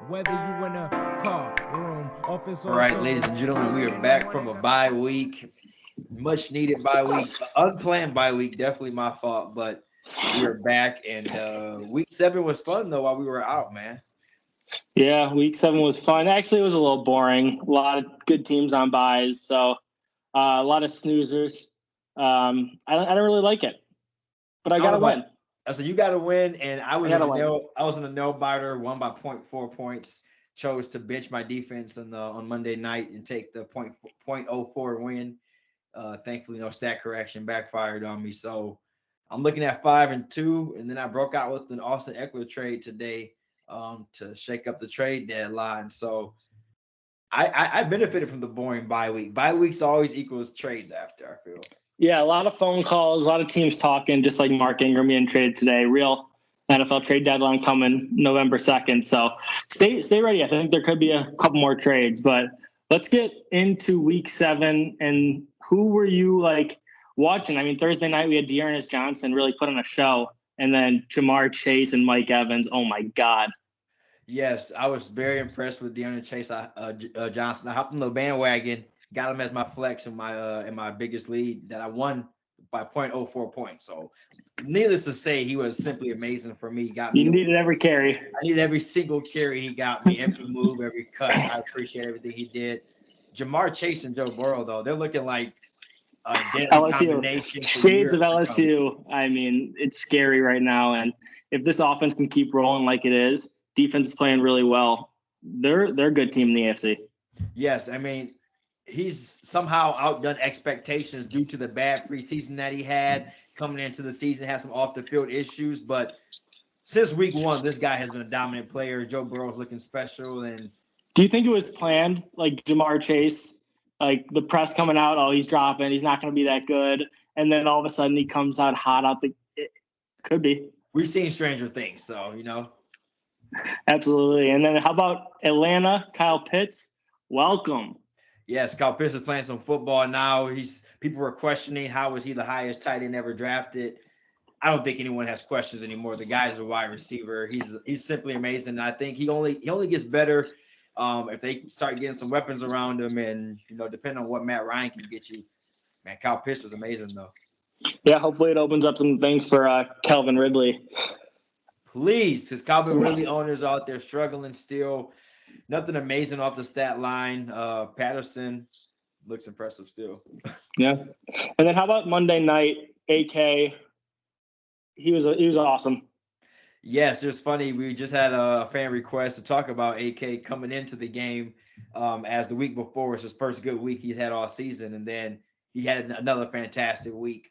Whether you in a car, room, office, or All right, ladies and gentlemen, we are back from a bye week. Much needed bye week. Unplanned bye week, definitely my fault, but we are back. And week 7 was fun, though, while we were out, man. Yeah, week 7 was fun. Actually, it was a little boring. A lot of good teams on byes, so a lot of snoozers. I don't really like it, but I got to win. So you got to win, and I was in a nail biter, won by 0.4 points. Chose to bench my defense on Monday night and take the 0.04 win. Thankfully, no stat correction backfired on me. So I'm looking at 5-2, and then I broke out with an Austin Eckler trade today to shake up the trade deadline. So I benefited from the boring bye week. Bye weeks always equals trades after, I feel. Yeah, a lot of phone calls, a lot of teams talking, just like Mark Ingram being traded today. Real NFL trade deadline coming November 2nd. So stay ready. I think there could be a couple more trades, but let's get into week 7. And who were you watching? I mean, Thursday night we had Dearness Johnson really put on a show, and then Jamar Chase and Mike Evans. Oh my God. Yes, I was very impressed with Deandre Chase Johnson. I hopped on the bandwagon, got him as my flex in my biggest lead that I won by 0.04 points. So, needless to say, he was simply amazing for me. You needed every carry. I needed every single carry he got me, every move, every cut. I appreciate everything he did. Jamar Chase and Joe Burrow, though, they're looking like a deadly combination. Shades of LSU. I mean, it's scary right now, and if this offense can keep rolling like it is, defense is playing really well. They're a good team in the AFC. Yes, I mean, he's somehow outdone expectations due to the bad preseason that he had coming into the season, had some off the field issues, but since week 1, this guy has been a dominant player. Joe Burrow's looking special. And do you think it was planned, like Jamar Chase, like the press coming out, oh, he's dropping, he's not going to be that good, and then all of a sudden he comes out hot out the? It could be. We've seen stranger things, so Absolutely. And then how about Atlanta? Kyle Pitts, welcome. Yes, Kyle Pitts is playing some football now. People were questioning how was he the highest tight end ever drafted. I don't think anyone has questions anymore. The guy's a wide receiver. He's simply amazing. And I think he only gets better if they start getting some weapons around him, and depending on what Matt Ryan can get you. Man, Kyle Pitts was amazing though. Yeah, hopefully it opens up some things for Calvin Ridley. Please, because Calvin Ridley owners out there struggling still. Nothing amazing off the stat line. Patterson looks impressive still. Yeah. And then how about Monday night, AK? He was awesome. Yes, it was funny. We just had a fan request to talk about AK coming into the game as the week before was his first good week he's had all season, and then he had another fantastic week.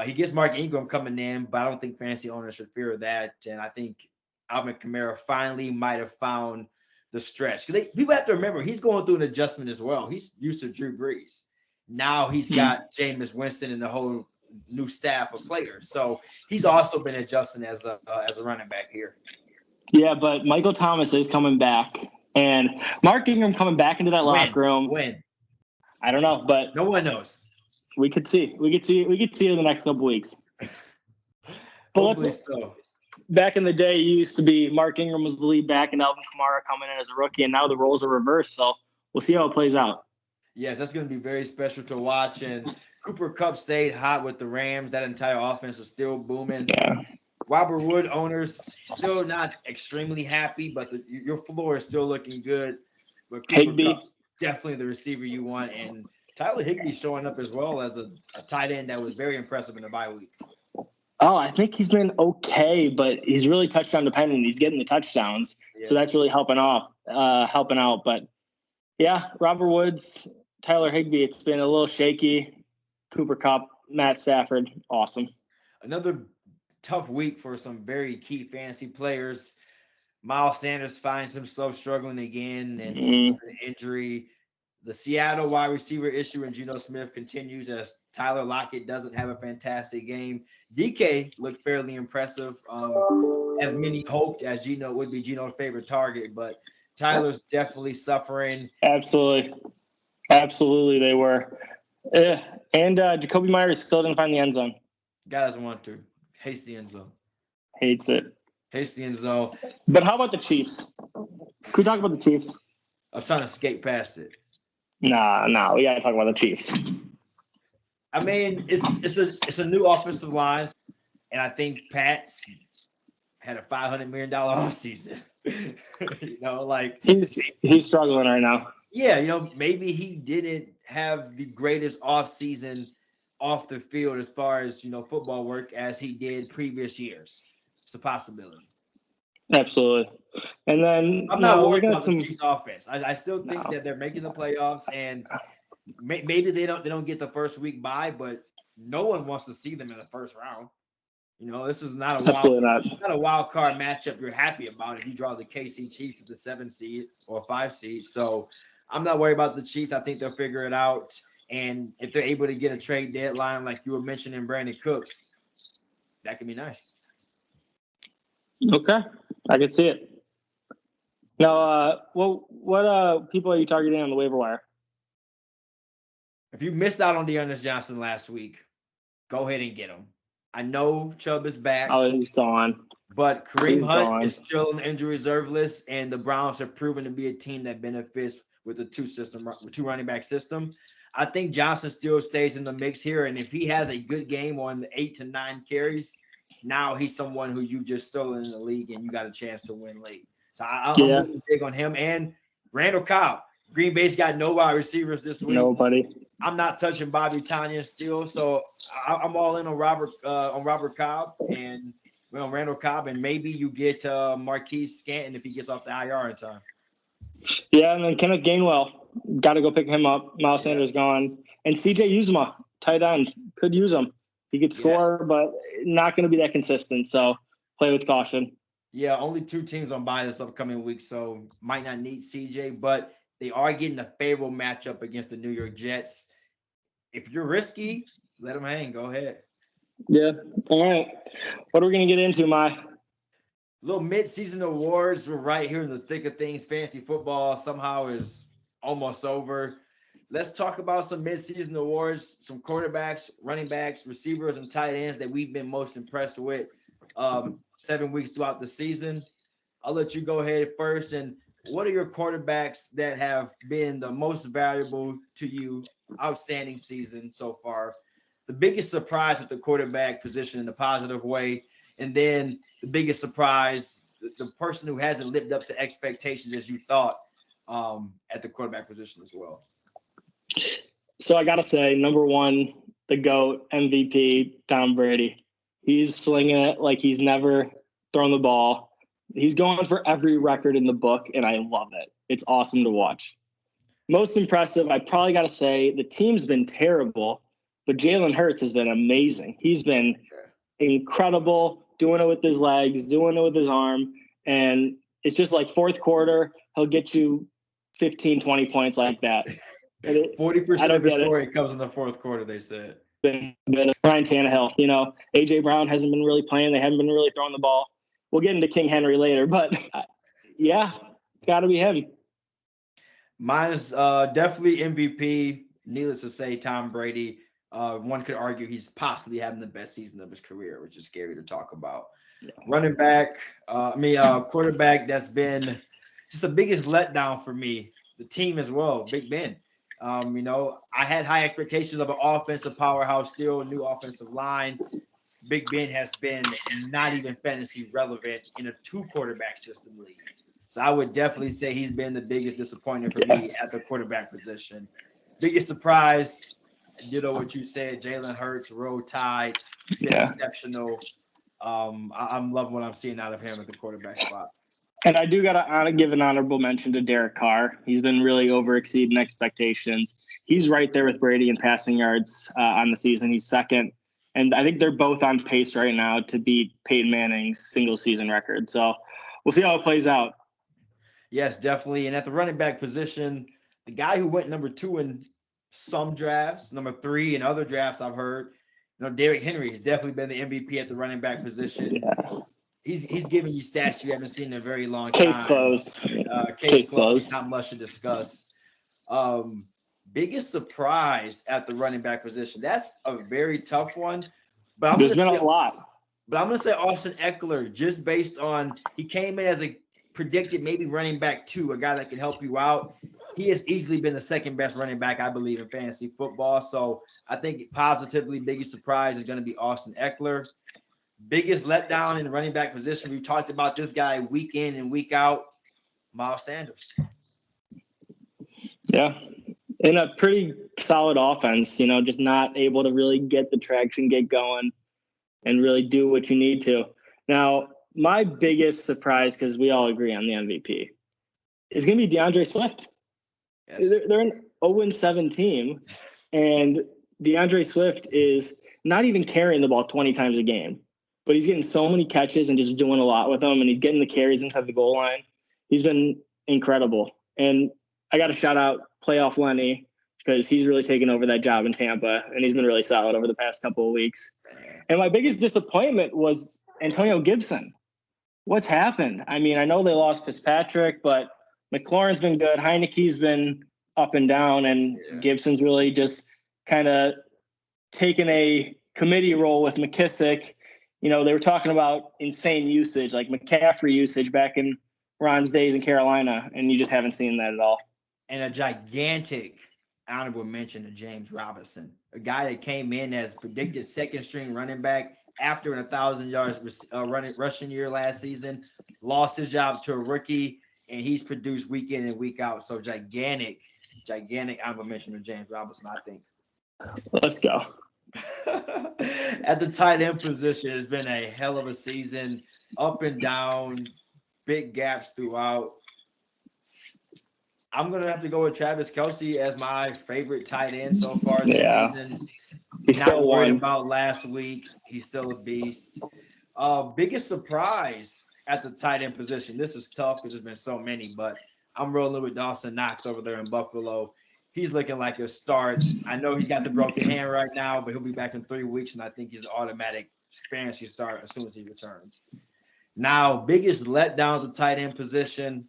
He gets Mark Ingram coming in, but I don't think fantasy owners should fear that. And I think Alvin Kamara finally might have found the stretch. Because people have to remember, he's going through an adjustment as well. He's used to Drew Brees. Now he's got Jameis Winston and the whole new staff of players. So he's also been adjusting as a running back here. Yeah, but Michael Thomas is coming back. And Mark Ingram coming back into that locker room. When? I don't know, but no one knows. We could see it in the next couple weeks. But back in the day, it used to be Mark Ingram was the lead back and Alvin Kamara coming in as a rookie, and now the roles are reversed. So we'll see how it plays out. Yes, that's going to be very special to watch. And Cooper Kupp stayed hot with the Rams. That entire offense is still booming. Yeah. Robert Wood owners still not extremely happy, but your floor is still looking good. But Cooper Kupp's definitely the receiver you want, and Tyler Higbee's showing up as well as a tight end that was very impressive in the bye week. Oh, I think he's been okay, but he's really touchdown dependent. He's getting the touchdowns, so that's really helping out. But yeah, Robert Woods, Tyler Higbee, it's been a little shaky. Cooper Kupp, Matt Stafford, awesome. Another tough week for some very key fantasy players. Miles Sanders finds himself struggling again, and an injury. The Seattle wide receiver issue in Geno Smith continues as Tyler Lockett doesn't have a fantastic game. DK looked fairly impressive, as many hoped, as Geno would be Geno's favorite target, but Tyler's definitely suffering. Absolutely, they were. And Jacoby Myers still didn't find the end zone. Guy doesn't want to. Hates the end zone. Hates it. Hates the end zone. But how about the Chiefs? Can we talk about the Chiefs? I was trying to skate past it. Nah, we got to talk about the Chiefs. I mean, it's a new offensive line, and I think Pat's had a $500 million offseason. Like he's struggling right now. Yeah, maybe he didn't have the greatest offseason off the field as far as football work as he did previous years. It's a possibility. Absolutely. And then I'm not worried about the Chiefs offense. I still think that they're making the playoffs, and maybe they don't get the first week bye, but no one wants to see them in the first round. This is not a wild card matchup you're happy about if you draw the KC Chiefs at the 7 seed or 5 seed. So I'm not worried about the Chiefs. I think they'll figure it out. And if they're able to get a trade deadline like you were mentioning, Brandon Cooks, that could be nice. Okay, I can see it. Now, what people are you targeting on the waiver wire? If you missed out on Deandre Johnson last week, go ahead and get him. I know Chubb is back. Oh, he's gone. But Kareem Hunt is still on the injury reserve list, and the Browns have proven to be a team that benefits with a two running back system. I think Johnson still stays in the mix here, and if he has a good game on 8 to 9 carries, now he's someone who you just stolen in the league, and you got a chance to win late. So I'm really big on him. And Randall Cobb. Green Bay's got no wide receivers this week. Nobody. I'm not touching Bobby Tanyan still, so I'm all in on Robert Cobb and Randall Cobb, and maybe you get Marquise Scanton if he gets off the IR in time. Yeah, and then Kenneth Gainwell, got to go pick him up. Miles Sanders gone, and CJ Uzomah, tight end, could use him. He could score, but not going to be that consistent. So play with caution. Yeah, only 2 teams on bye this upcoming week, so might not need CJ, but they are getting a favorable matchup against the New York Jets. If you're risky, let them hang. Go ahead. Yeah. All right. What are we going to get into, Mai? Little mid-season awards. We're right here in the thick of things. Fantasy football somehow is almost over. Let's talk about some mid-season awards, some quarterbacks, running backs, receivers, and tight ends that we've been most impressed with 7 weeks throughout the season. I'll let you go ahead first. And what are your quarterbacks that have been the most valuable to you? Outstanding season so far. The biggest surprise at the quarterback position in a positive way. And then the biggest surprise, the person who hasn't lived up to expectations as you thought at the quarterback position as well. So I got to say, number one, the GOAT, MVP, Tom Brady. He's slinging it like he's never thrown the ball. He's going for every record in the book, and I love it. It's awesome to watch. Most impressive, I probably got to say, the team's been terrible, but Jalen Hurts has been amazing. He's been incredible, doing it with his legs, doing it with his arm, and it's just like fourth quarter, he'll get you 15, 20 points like that. 40% of his scoring comes in the fourth quarter, they said. Ryan Tannehill, A.J. Brown hasn't been really playing. They haven't been really throwing the ball. We'll get into King Henry later, but it's got to be him. Mine's definitely MVP. Needless to say, Tom Brady. One could argue he's possibly having the best season of his career, which is scary to talk about. Yeah. Running back, quarterback that's been just the biggest letdown for me. The team as well, Big Ben. I had high expectations of an offensive powerhouse, still new offensive line. Big Ben has been not even fantasy relevant in a 2-quarterback system league. So I would definitely say he's been the biggest disappointment for me at the quarterback position. Biggest surprise, what you said, Jalen Hurts, Roll Tide, exceptional. I'm loving what I'm seeing out of him at the quarterback spot. And I do got to give an honorable mention to Derek Carr. He's been really over-exceeding expectations. He's right there with Brady in passing yards on the season. He's second. And I think they're both on pace right now to beat Peyton Manning's single-season record. So we'll see how it plays out. Yes, definitely. And at the running back position, the guy who went number 2 in some drafts, number 3 in other drafts I've heard, Derrick Henry has definitely been the MVP at the running back position. Yeah. He's giving you stats you haven't seen in a very long time. Case closed. Case closed. Not much to discuss. Biggest surprise at the running back position. That's a very tough one. There's been a lot. But I'm going to say Austin Eckler, just based on he came in as a predicted maybe running back 2, a guy that can help you out. He has easily been the second best running back, I believe, in fantasy football. So I think positively, biggest surprise is going to be Austin Eckler. Biggest letdown in the running back position. We've talked about this guy week in and week out, Miles Sanders. Yeah. In a pretty solid offense, just not able to really get the traction, get going, and really do what you need to. Now, my biggest surprise, because we all agree on the MVP, is going to be Deandre Swift. Yes. They're an 0-7 team, and Deandre Swift is not even carrying the ball 20 times a game, but he's getting so many catches and just doing a lot with them, and he's getting the carries inside the goal line. He's been incredible. And I got to shout out Playoff Lenny, because he's really taken over that job in Tampa, and he's been really solid over the past couple of weeks. And my biggest disappointment was Antonio Gibson. What's happened? I mean, I know they lost Fitzpatrick, but McLaurin's been good. Heineke's been up and down, and Gibson's really just kind of taken a committee role with McKissick. They were talking about insane usage, like McCaffrey usage back in Ron's days in Carolina, and you just haven't seen that at all. And a gigantic honorable mention to James Robinson, a guy that came in as predicted second string running back after an 1,000 yards rushing year last season, lost his job to a rookie, and he's produced week in and week out. So gigantic honorable mention to James Robinson, I think. Let's go. At the tight end position, it's been a hell of a season, up and down, big gaps throughout. I'm going to have to go with Travis Kelsey as my favorite tight end so far this season. He's not still worried one. about last week. He's still a beast. Biggest surprise at the tight end position. This is tough because there's been so many, but I'm rolling with Dawson Knox over there in Buffalo. He's looking like a start. I know he's got the broken hand right now, but he'll be back in 3 weeks, and I think he's an automatic fantasy start as soon as he returns. Now, biggest letdown at the tight end position.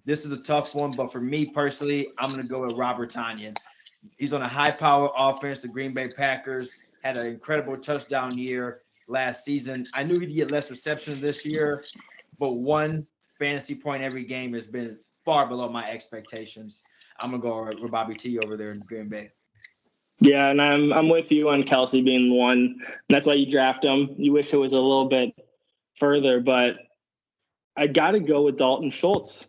This is a tough one, but for me personally, I'm going to go with Robert Tanyan. He's on a high-power offense. The Green Bay Packers had an incredible touchdown year last season. I knew he'd get less reception this year, but 1 fantasy point every game has been far below my expectations. I'm going to go with Bobby T over there in Green Bay. Yeah, and I'm with you on Kelsey being 1. That's why you draft him. You wish it was a little bit further, but I got to go with Dalton Schultz.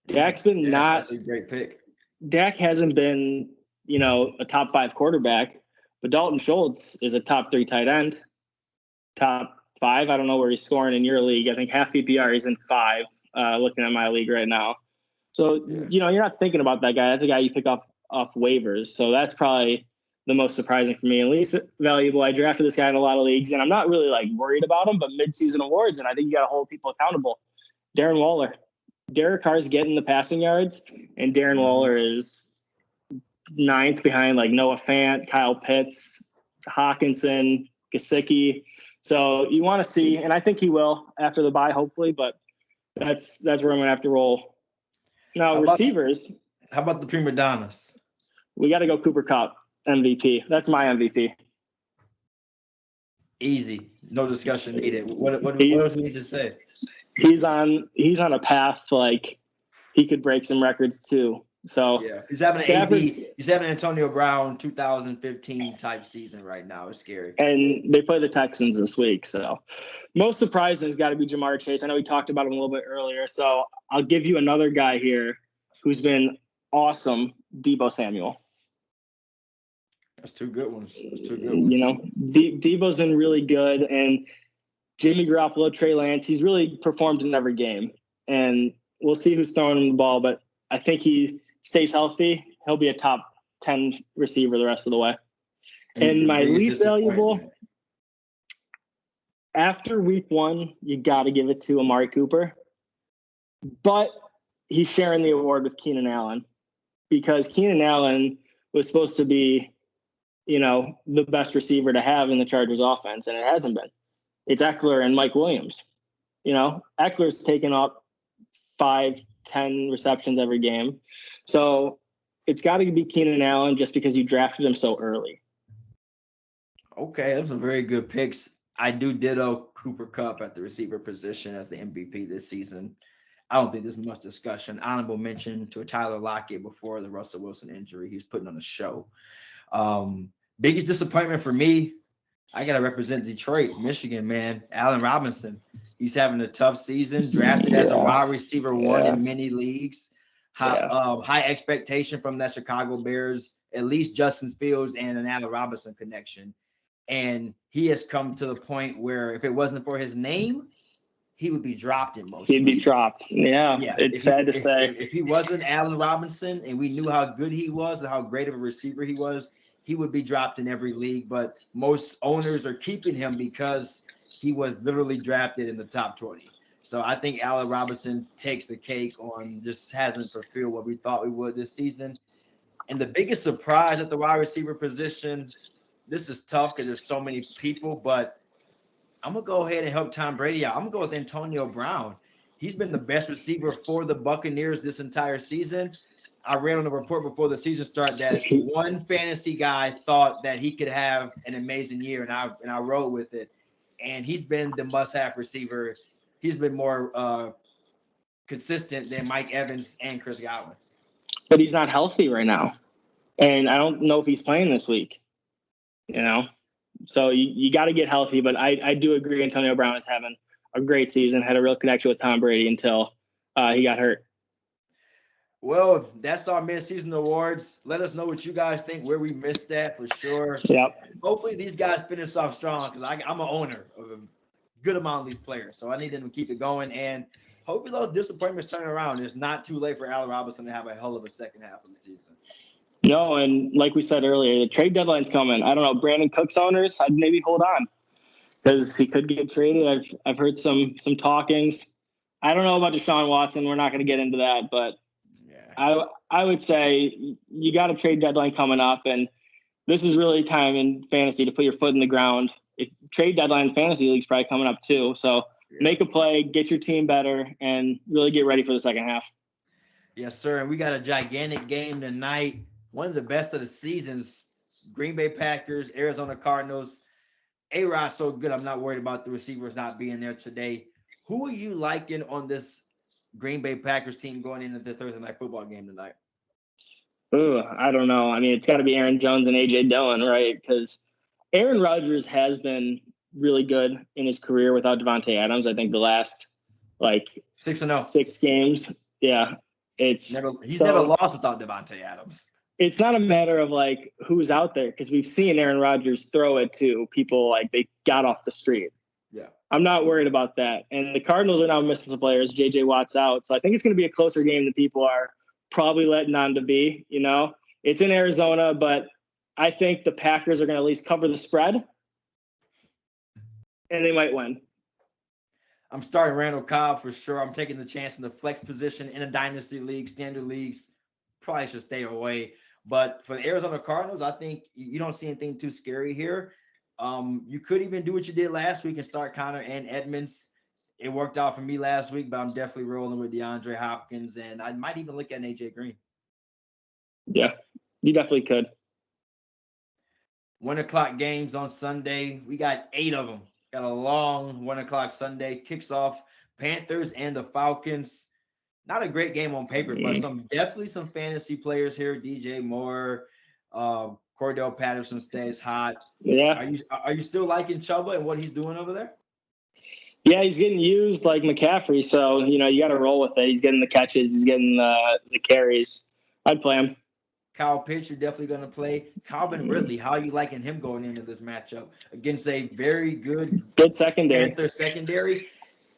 Dak's been that's a great pick. Dak hasn't been, a top 5 quarterback, but Dalton Schultz is a top 3 tight end, top 5. I don't know where he's scoring in your league. I think half PPR he's in 5, looking at my league right now. So, you're not thinking about that guy. That's a guy you pick off waivers. So that's probably the most surprising for me, at least valuable. I drafted this guy in a lot of leagues, and I'm not really worried about him, but midseason awards, and I think you got to hold people accountable. Darren Waller. Derek Carr's getting the passing yards, and Darren Waller is 9th behind Noah Fant, Kyle Pitts, Hawkinson, Gesicki. So you want to see, and I think he will after the bye, hopefully, but that's where I'm going to have to roll. Now, receivers. How about the prima donnas? We got to go Cooper Kupp, MVP. That's my MVP. Easy. No discussion needed. What else we need to say? He's on a path he could break some records too. So yeah, he's having an Antonio Brown 2015 type season right now. It's scary. And they play the Texans this week. So most surprising has got to be Jamar Chase. I know we talked about him a little bit earlier. So I'll give you another guy here who's been awesome, Deebo Samuel. That's 2 good ones. Deebo's been really good, and Jimmy Garoppolo, Trey Lance, he's really performed in every game. And we'll see who's throwing him the ball, but I think he stays healthy. He'll be a top 10 receiver the rest of the way. And my least valuable, after week 1, you got to give it to Amari Cooper. But he's sharing the award with Keenan Allen, because Keenan Allen was supposed to be, the best receiver to have in the Chargers offense, and it hasn't been. It's Eckler and Mike Williams. Eckler's taken up 5-10 receptions every game. So it's got to be Keenan Allen just because you drafted him so early. Okay, those are very good picks. I do ditto Cooper Kupp at the receiver position as the MVP this season. I don't think there's much discussion. Honorable mention to a Tyler Lockett before the Russell Wilson injury. He was putting on a show. Biggest disappointment for me, I got to represent Detroit, Michigan, man. Allen Robinson. He's having a tough season, drafted as a wide receiver one in many leagues. High expectation from that Chicago Bears, at least Justin Fields and an Allen Robinson connection. And he has come to the point where if it wasn't for his name, he would be dropped in most. He'd be dropped. Yeah. It's sad to say. If he wasn't Allen Robinson and we knew how good he was and how great of a receiver he was, he would be dropped in every league. But most owners are keeping him because he was literally drafted in the top 20. So I think Allen Robinson takes the cake on just hasn't fulfilled what we thought we would this season. And the biggest surprise at the wide receiver position, this is tough because there's so many people, but I'm going to go ahead and help Tom Brady out. I'm going to go with Antonio Brown. He's been the best receiver for the Buccaneers this entire season. I read on the report before the season started that one fantasy guy thought that he could have an amazing year, and I rode with it. And he's been the must-have receiver. He's been more consistent than Mike Evans and Chris Godwin. But he's not healthy right now. And I don't know if he's playing this week, So you got to get healthy. But I do agree Antonio Brown is having a great season, had a real connection with Tom Brady until he got hurt. Well, that's our mid-season awards. Let us know what you guys think, where we missed that for sure. Yep. Hopefully these guys finish off strong because I'm an owner of a good amount of these players. So I need them to keep it going. And hopefully those disappointments turn around. It's not too late for Allen Robinson to have a hell of a second half of the season. No, and like we said earlier, the trade deadline's coming. I don't know, Brandon Cooks owners, I'd maybe hold on because he could get traded. I've heard some talkings. I don't know about Deshaun Watson. We're not going to get into that, but I would say you got a trade deadline coming up, and this is really time in fantasy to put your foot in the ground. Trade deadline in fantasy league's probably coming up too. So make a play, get your team better, and really get ready for the second half. Yes, sir. And we got a gigantic game tonight. One of the best of the seasons. Green Bay Packers, Arizona Cardinals. A-Rod's so good, I'm not worried about the receivers not being there today. Who are you liking on this Green Bay Packers team going into the Thursday night football game tonight? Ooh, I don't know. I mean, it's got to be Aaron Jones and A.J. Dillon, right? Because Aaron Rodgers has been really good in his career without Devontae Adams. I think the last, 6-0. 6 games. Yeah. He's never lost without Devontae Adams. It's not a matter of who's out there because we've seen Aaron Rodgers throw it to people they got off the street. Yeah. I'm not worried about that. And the Cardinals are now missing some players. J.J. Watt's out. So I think it's going to be a closer game than people are probably letting on to be. It's in Arizona, but I think the Packers are going to at least cover the spread. And they might win. I'm starting Randall Cobb for sure. I'm taking the chance in the flex position in a dynasty league, standard leagues. Probably should stay away. But for the Arizona Cardinals, I think you don't see anything too scary here. You could even do what you did last week and start Connor and Edmonds. It worked out for me last week, but I'm definitely rolling with DeAndre Hopkins, and I might even look at AJ Green. Yeah, you definitely could. 1:00 games on Sunday. We got 8 of them. Got a long 1:00 Sunday. Kicks off Panthers and the Falcons. Not a great game on paper, but definitely some fantasy players here. DJ Moore, Cordell Patterson stays hot. Yeah. Are you still liking Chuba and what he's doing over there? Yeah, he's getting used like McCaffrey, so you got to roll with it. He's getting the catches, he's getting the carries. I'd play him. Kyle Pitts, you're definitely going to play. Calvin Ridley, how are you liking him going into this matchup against a very good secondary? Panther secondary.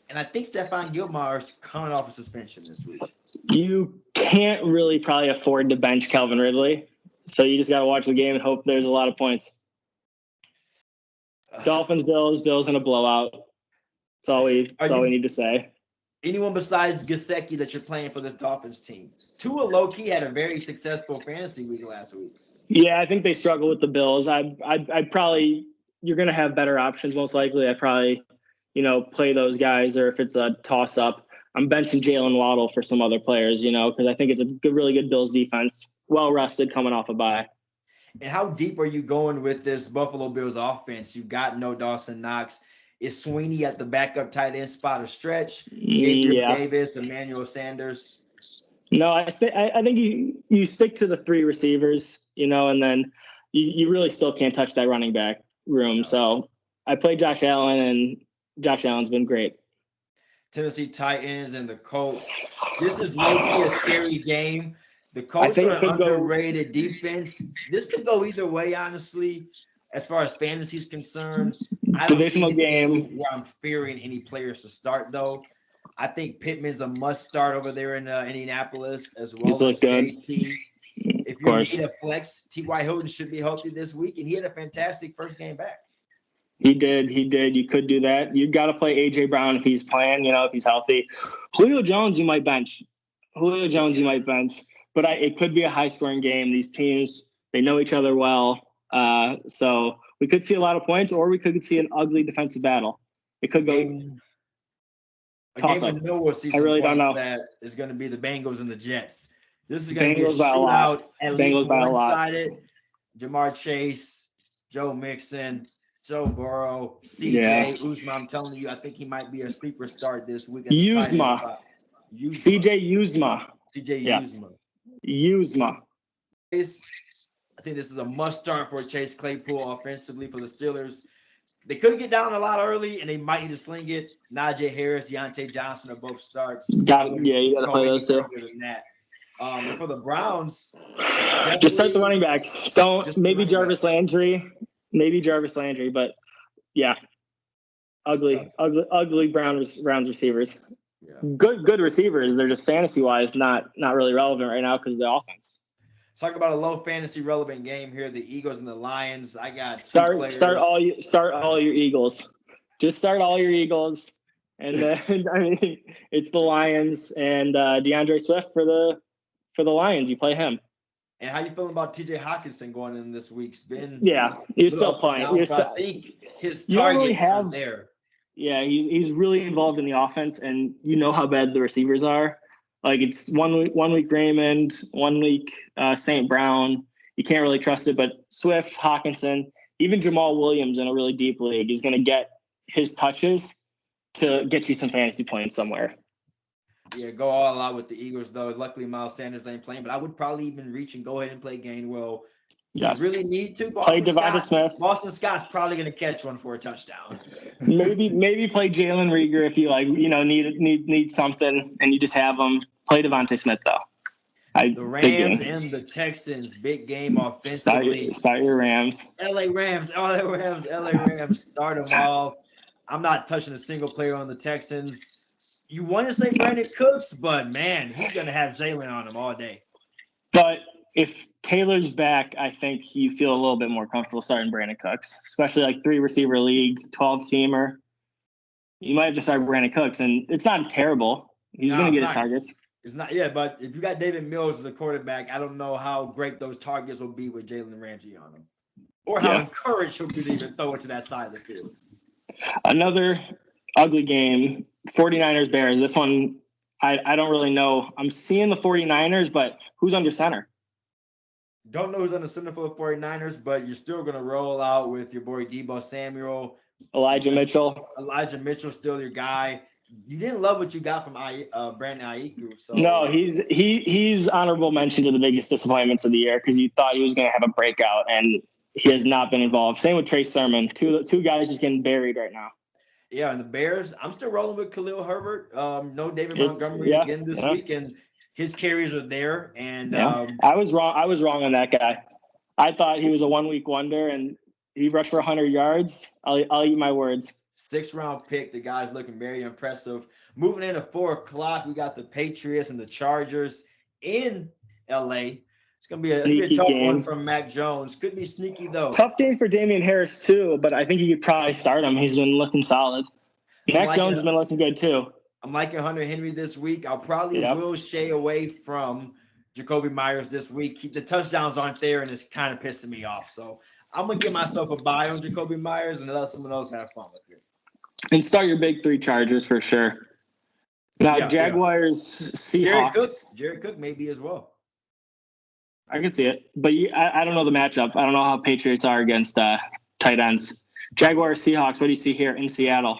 And I think Stephon Gilmore's coming off a suspension this week. You can't really probably afford to bench Calvin Ridley. So you just got to watch the game and hope there's a lot of points. Dolphins, Bills in a blowout. That's all we need to say. Anyone besides Gesicki that you're playing for this Dolphins team? Tua low-key had a very successful fantasy week last week. Yeah, I think they struggle with the Bills. I'd probably – you're going to have better options most likely. I'd probably – play those guys, or if it's a toss-up, I'm benching Jalen Waddle for some other players, because I think it's a really good Bills defense, well-rested coming off a bye. And how deep are you going with this Buffalo Bills offense? You've got no Dawson Knox. Is Sweeney at the backup tight end spot a stretch? Gabriel Davis, Emmanuel Sanders. No, I think you stick to the three receivers, and then you really still can't touch that running back room. So I played Josh Allen, and Josh Allen's been great. Tennessee Titans and the Colts. This is maybe a scary game. The Colts are an underrated defense. This could go either way, honestly, as far as fantasy is concerned. I don't Divisional see game where I'm fearing any players to start, though. I think Pittman's a must start over there in Indianapolis, as well as JT. If you need a flex, T.Y. Hilton should be healthy this week, and he had a fantastic first game back. He did. You could do that. You got to play A.J. Brown if he's playing, if he's healthy. Julio Jones, you might bench. But it could be a high-scoring game. These teams, they know each other well. So we could see a lot of points, or we could see an ugly defensive battle. It could go. A game no will see some I really don't know. That is going to be the Bengals and the Jets. This is going to be a shootout, at least one-sided. Jamar Chase, Joe Mixon, Joe Burrow, CJ Uzomah. I'm telling you, I think he might be a sleeper start this week. Uzomah. CJ Uzomah. Uzomah. I think this is a must start for Chase Claypool offensively for the Steelers. They could get down a lot early, and they might need to sling it. Najee Harris, Deontay Johnson are both starts. You got to play those two. And for the Browns, just start the running backs. Maybe Jarvis Landry, but yeah, ugly Browns receivers. Yeah. Good receivers. They're just fantasy wise not really relevant right now because of the offense. Talk about a low fantasy relevant game here. The Eagles and the Lions. I got start all your Eagles. Just start all your Eagles, and then it's the Lions and DeAndre Swift for the Lions. You play him. And how you feeling about T.J. Hawkinson going in this week? You're still playing. I think his targets are there. Yeah, he's really involved in the offense, and you know how bad the receivers are. Like it's one week Raymond, 1 week St. Brown. You can't really trust it. But Swift, Hawkinson, even Jamal Williams in a really deep league is going to get his touches to get you some fantasy points somewhere. Yeah, go all out with the Eagles, though. Luckily, Miles Sanders ain't playing. But I would probably even reach and go ahead and play Gainwell. Yes. You really need to. Play Devonta Smith. Boston Scott's probably going to catch one for a touchdown. maybe play Jalen Reagor if you need something and you just have him. Play Devonta Smith though. The Rams and the Texans, big game offensively. Start your Rams. LA Rams, start them all. I'm not touching a single player on the Texans. You want to say Brandon Cooks, but man, he's going to have Jalen on him all day. But if Taylor's back, I think you feel a little bit more comfortable starting Brandon Cooks, especially like 3-receiver league, 12-teamer. You might have to start Brandon Cooks, and it's not terrible. He's going to get his targets. It's not, but if you got David Mills as a quarterback, I don't know how great those targets will be with Jalen Ramsey on them, or how encouraged he'll be to even throw it to that side of the field. Another ugly game, 49ers Bears. This one, I don't really know. I'm seeing the 49ers, but who's under center? Don't know who's under center for the 49ers, but you're still going to roll out with your boy Deebo Samuel. Elijah Mitchell, still your guy. You didn't love what you got from Brandon Ayuk. So. No, he's honorable mention to the biggest disappointments of the year because you thought he was going to have a breakout, and he has not been involved. Same with Trey Sermon. Two guys just getting buried right now. Yeah, and the Bears, I'm still rolling with Khalil Herbert. No David Montgomery again this week, and his carries are there. And I was wrong. I was wrong on that guy. I thought he was a 1 week wonder, and he rushed for 100 yards. I'll eat my words. 6th-round pick. The guy's looking very impressive. Moving into 4 o'clock, we got the Patriots and the Chargers in LA. It's gonna be a tough one from Mac Jones. Could be sneaky though. Tough game for Damian Harris too, but I think you could probably start him. He's been looking solid. Mac Jones has been looking good too. I'm liking Hunter Henry this week. I'll probably will shy away from Jacoby Myers this week. The touchdowns aren't there, and it's kind of pissing me off. So I'm gonna give myself a buy on Jacoby Myers and let someone else have fun with it. And start your big 3 Chargers for sure. Now Jaguars, Seahawks. Jared Cook maybe as well. I can see it, but I don't know the matchup. I don't know how Patriots are against tight ends. Jaguars, Seahawks. What do you see here in Seattle?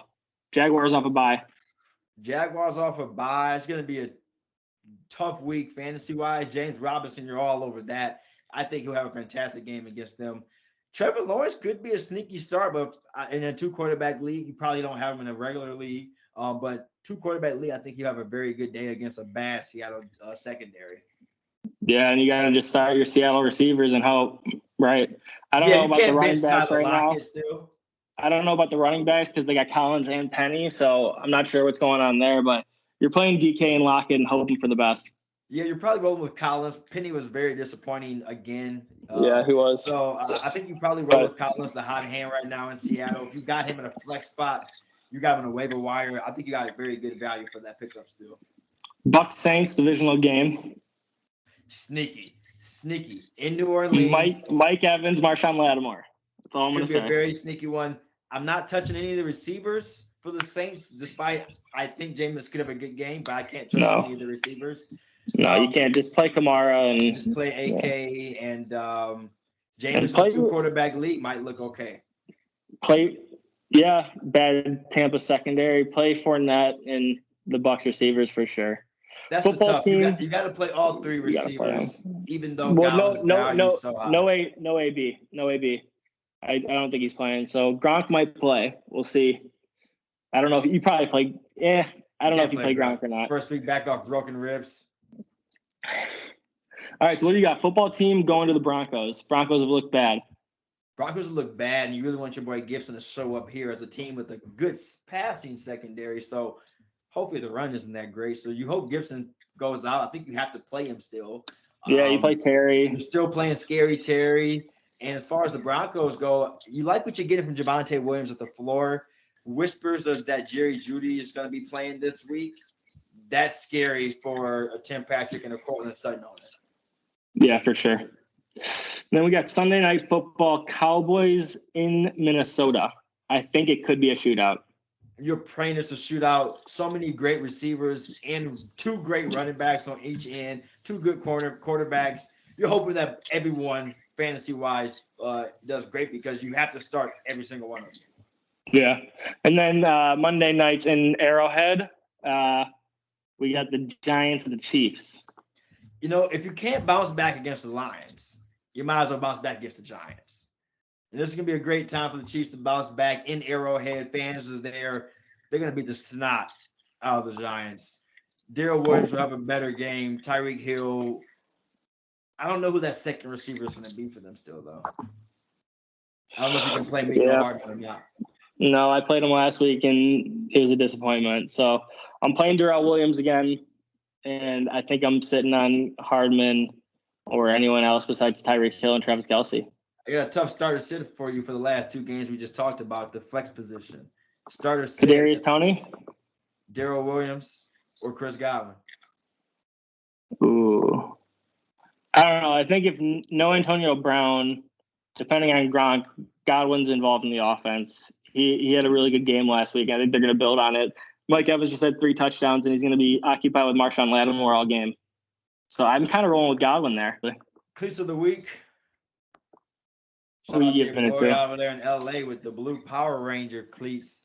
Jaguars off a bye. Jaguars off a bye. It's going to be a tough week fantasy-wise. James Robinson, you're all over that. I think he'll have a fantastic game against them. Trevor Lawrence could be a sneaky start, but in a 2-quarterback league, you probably don't have him in a regular league. But 2-quarterback league, I think you have a very good day against a bad Seattle secondary. Yeah, and you got to just start your Seattle receivers and hope, right? I don't know about the running backs right now. Still. I don't know about the running backs because they got Collins and Penny, so I'm not sure what's going on there. But you're playing DK and Lockett and hoping for the best. Yeah, you're probably rolling with Collins. Penny was very disappointing again. Yeah, he was. So I think you probably roll with Collins, the hot hand right now in Seattle. If you got him in a flex spot, you got him in a waiver wire. I think you got a very good value for that pickup still. Bucs Saints divisional game. Sneaky in New Orleans. Mike Evans, Marshawn Lattimore. That's all I'm going to say. A very sneaky one. I'm not touching any of the receivers for the Saints, despite I think Jameis could have a good game, but I can't trust any of the receivers. No, you can't. Just play Kamara and just play AK and Jameis in a 2-quarterback league might look okay. Bad Tampa secondary. Play Fournette and the Bucs receivers for sure. That's football the tough. Team. You got to play all 3 receivers, even though no AB. I don't think he's playing. So Gronk might play. We'll see. I don't know if you probably play. I don't know if you play Gronk or not. First week back off broken ribs. All right. So what do you got? Football team going to the Broncos. Broncos have looked bad. Broncos look bad, and you really want your boy Gibson to show up here as a team with a good passing secondary. So hopefully the run isn't that great. So you hope Gibson goes out. I think you have to play him still. Yeah, you play Terry. You're still playing Scary Terry. And as far as the Broncos go, you like what you're getting from Javonte Williams at the floor. Whispers of that Jerry Jeudy is going to be playing this week. That's scary for a Tim Patrick and a Cortland Sutton owner. Yeah, for sure. Then we got Sunday Night Football, Cowboys in Minnesota. I think it could be a shootout. You're praying it's a shootout. So many great receivers and 2 great running backs on each end, 2 good quarterbacks. You're hoping that everyone, fantasy-wise, does great because you have to start every single one of them. Yeah. And then Monday nights in Arrowhead, we got the Giants and the Chiefs. You know, if you can't bounce back against the Lions, you might as well bounce back against the Giants. And this is going to be a great time for the Chiefs to bounce back in Arrowhead. Fans are there. They're going to beat the snot out of the Giants. Darrell Williams will have a better game. Tyreek Hill. I don't know who that second receiver is going to be for them still, though. I don't know if you can play Mecole Hardman or not. No, I played him last week, and it was a disappointment. So I'm playing Darrell Williams again, and I think I'm sitting on Hardman or anyone else besides Tyreek Hill and Travis Kelsey. I got a tough starter sit for you for the last 2 games we just talked about, the flex position. Starter sit. Kadarius Toney, Darrell Williams, or Chris Godwin. Ooh. I don't know. I think if no Antonio Brown, depending on Gronk, Godwin's involved in the offense. He had a really good game last week. I think they're going to build on it. Mike Evans just had 3 touchdowns, and he's going to be occupied with Marshawn Lattimore all game. So I'm kind of rolling with Godwin there. Cleats of the week. Who are you giving it to? Over there in LA with the blue Power Ranger cleats.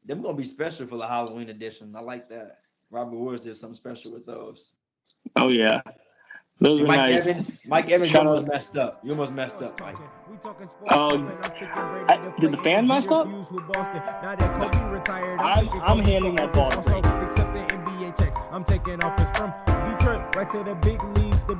Them going to be special for the Halloween edition. I like that. Robert Woods did something special with those. Oh, yeah. Those were nice. Mike Evans almost messed up. You almost messed up, Mike. Did the fan mess up? I'm handing that ball to Brady. I'm taking offers from Detroit right to the big leagues.